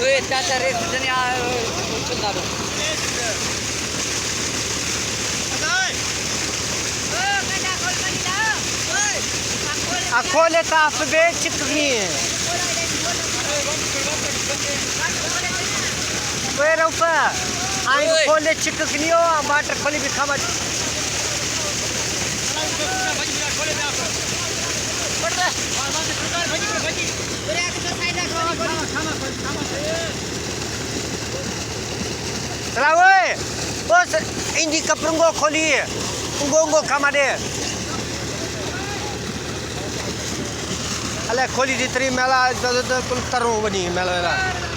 Oi, tata residenia ucundaru. Acolo ta pe cicni. Păi rău pe. Ai acolo cicni o am bater kholi bi khama. Salah woi. Bos indi kaprungo kholi. Ungo khama de. Ala kholi di teri mela kul taru bani mela.